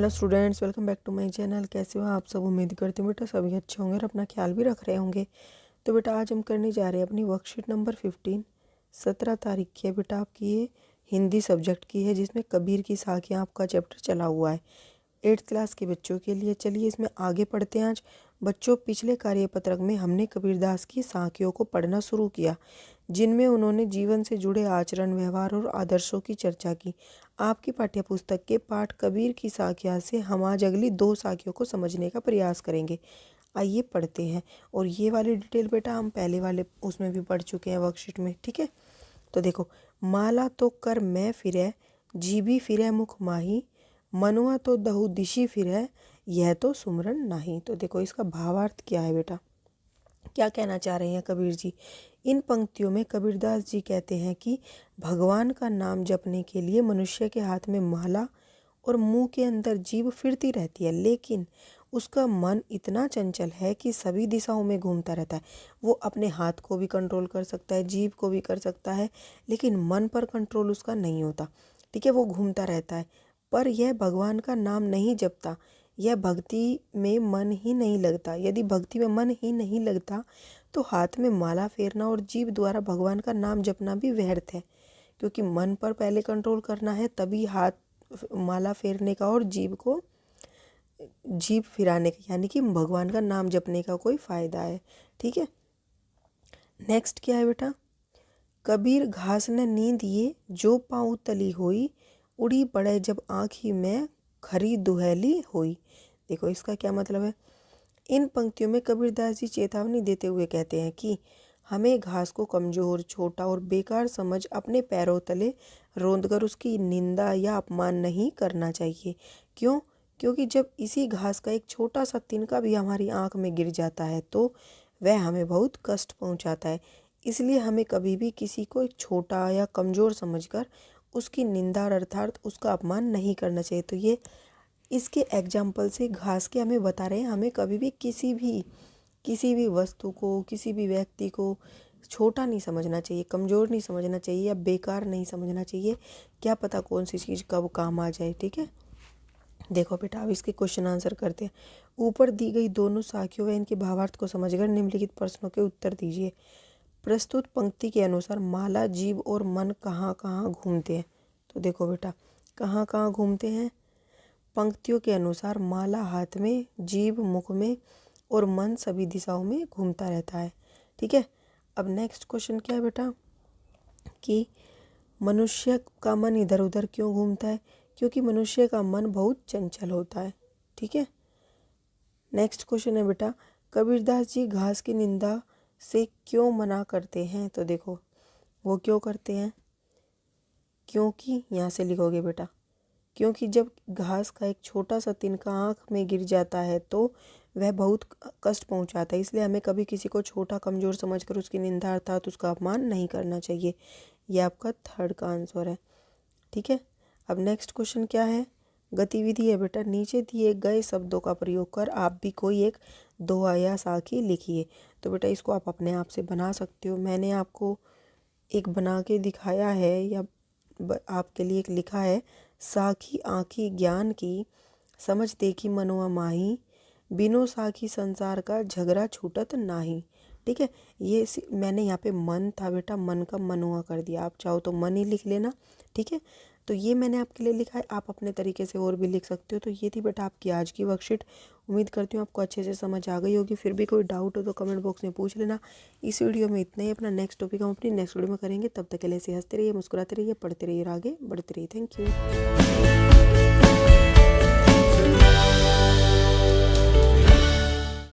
Hello students, welcome back to my channel. कैसे हो आप सब? उम्मीद करती हूँ बेटा सभी अच्छे होंगे और अपना ख्याल भी रख रहे होंगे। तो बेटा आज हम करने जा रहे हैं अपनी वर्कशीट नंबर 15। 17 तारीख की है बेटा, आपकी ये हिंदी सब्जेक्ट की है, जिसमें कबीर की साखियाँ आपका चैप्टर चला हुआ है 8th क्लास के बच्चों के लिए। चलिए इसमें आगे पढ़ते हैं। आज बच्चों, पिछले कार्यपत्रक में हमने कबीरदास की साखियों को पढ़ना शुरू किया, जिनमें उन्होंने जीवन से जुड़े आचरण, व्यवहार और आदर्शों की चर्चा की। आपकी पाठ्यपुस्तक के पाठ कबीर की साखियाँ से हम आज अगली 2 साखियों को समझने का प्रयास करेंगे। आइए पढ़ते हैं। और ये वाली डिटेल बेटा हम पहले वाले उसमें भी पढ़ चुके हैं वर्कशीट में, ठीक है। तो देखो, माला तो कर मैं फिरै, जीभी फिरै मुख माही, मनुआ तो दहु दिशि फिरै, यह तो सुमरन नाही। तो देखो इसका भावार्थ क्या है बेटा, क्या कहना चाह रहे हैं कबीर जी। इन पंक्तियों में कबीरदास जी कहते हैं कि भगवान का नाम जपने के लिए मनुष्य के हाथ में माला और मुंह के अंदर जीभ फिरती रहती है, लेकिन उसका मन इतना चंचल है कि सभी दिशाओं में घूमता रहता है। वो अपने हाथ को भी कंट्रोल कर सकता है, जीभ को भी कर सकता है, लेकिन मन पर कंट्रोल उसका नहीं होता, ठीक है। वो घूमता रहता है, पर यह भगवान का नाम नहीं जपता। यह भक्ति में मन ही नहीं लगता। यदि भक्ति में मन ही नहीं लगता तो हाथ में माला फेरना और जीभ द्वारा भगवान का नाम जपना भी व्यर्थ है, क्योंकि मन पर पहले कंट्रोल करना है, तभी हाथ माला फेरने का और जीभ फिराने का, यानी कि भगवान का नाम जपने का कोई फ़ायदा है, ठीक है। नेक्स्ट क्या है बेटा, कबीर घास न नींद ये, जो पाँव तली होई, उड़ी पड़े जब आँखी में खरी दुहेली होई। देखो इसका क्या मतलब है। इन पंक्तियों में कबीरदास जी चेतावनी देते हुए कहते हैं कि हमें घास को कमज़ोर, छोटा और बेकार समझ अपने पैरों तले रौंदकर उसकी निंदा या अपमान नहीं करना चाहिए। क्यों? क्योंकि जब इसी घास का एक छोटा सा तिनका भी हमारी आँख में गिर जाता है तो वह हमें बहुत कष्ट पहुँचाता है। इसलिए हमें कभी भी किसी को एक छोटा या कमज़ोर समझकर उसकी निंदा अर्थात उसका अपमान नहीं करना चाहिए। तो ये इसके एग्जाम्पल से घास के हमें बता रहे हैं, हमें कभी भी किसी भी वस्तु को, किसी भी व्यक्ति को छोटा नहीं समझना चाहिए, कमज़ोर नहीं समझना चाहिए या बेकार नहीं समझना चाहिए। क्या पता कौन सी चीज़ कब काम आ जाए, ठीक है। देखो बेटा, अब इसके क्वेश्चन आंसर करते हैं। ऊपर दी गई दोनों साखियों व इनके भावार्थ को समझकर निम्नलिखित प्रश्नों के उत्तर दीजिए। प्रस्तुत पंक्ति के अनुसार माला, जीभ और मन कहाँ कहाँ घूमते हैं। तो देखो बेटा, कहाँ कहाँ घूमते हैं। पंक्तियों के अनुसार माला हाथ में, जीभ मुख में और मन सभी दिशाओं में घूमता रहता है, ठीक है। अब नेक्स्ट क्वेश्चन क्या है बेटा कि मनुष्य का मन इधर उधर क्यों घूमता है। क्योंकि मनुष्य का मन बहुत चंचल होता है, ठीक है। नेक्स्ट क्वेश्चन है बेटा, कबीरदास जी घास की निंदा से क्यों मना करते हैं। तो देखो वो क्यों करते हैं, क्योंकि यहाँ से लिखोगे बेटा, क्योंकि जब घास का एक छोटा सा तिनका आँख में गिर जाता है तो वह बहुत कष्ट पहुंचाता है। इसलिए हमें कभी किसी को छोटा, कमज़ोर समझकर उसकी निंदा अर्थात उसका अपमान नहीं करना चाहिए। यह आपका थर्ड का आंसर है, ठीक है। अब नेक्स्ट क्वेश्चन क्या है, गतिविधि है बेटा। नीचे दिए गए शब्दों का प्रयोग कर आप भी कोई एक दोहा या साखी लिखिए। तो बेटा इसको आप अपने आप से बना सकते हो। मैंने आपको एक बना के दिखाया है या आपके लिए एक लिखा है। साखी आँखी ज्ञान की, समझ देखी मनुआ माही, बिनु साखी संसार का झगड़ा छूटत नाही, ठीक है। ये मैंने यहाँ पे मन था बेटा, मन का मनुआ कर दिया, आप चाहो तो मन ही लिख लेना, ठीक है। तो ये मैंने आपके लिए लिखा है, आप अपने तरीके से और भी लिख सकते हो। तो ये थी बेटा आपकी आज की वर्कशीट। उम्मीद करती हूँ आपको अच्छे से समझ आ गई होगी। फिर भी कोई डाउट हो तो कमेंट बॉक्स में पूछ लेना। इस वीडियो में इतना ही। अपना नेक्स्ट टॉपिक हम अपनी नेक्स्ट वीडियो में करेंगे। तब तक के लिए ऐसे हंसते रहिए, मुस्कुराते रहिए, पढ़ते रहिए और आगे बढ़ते रहिए। Thank you.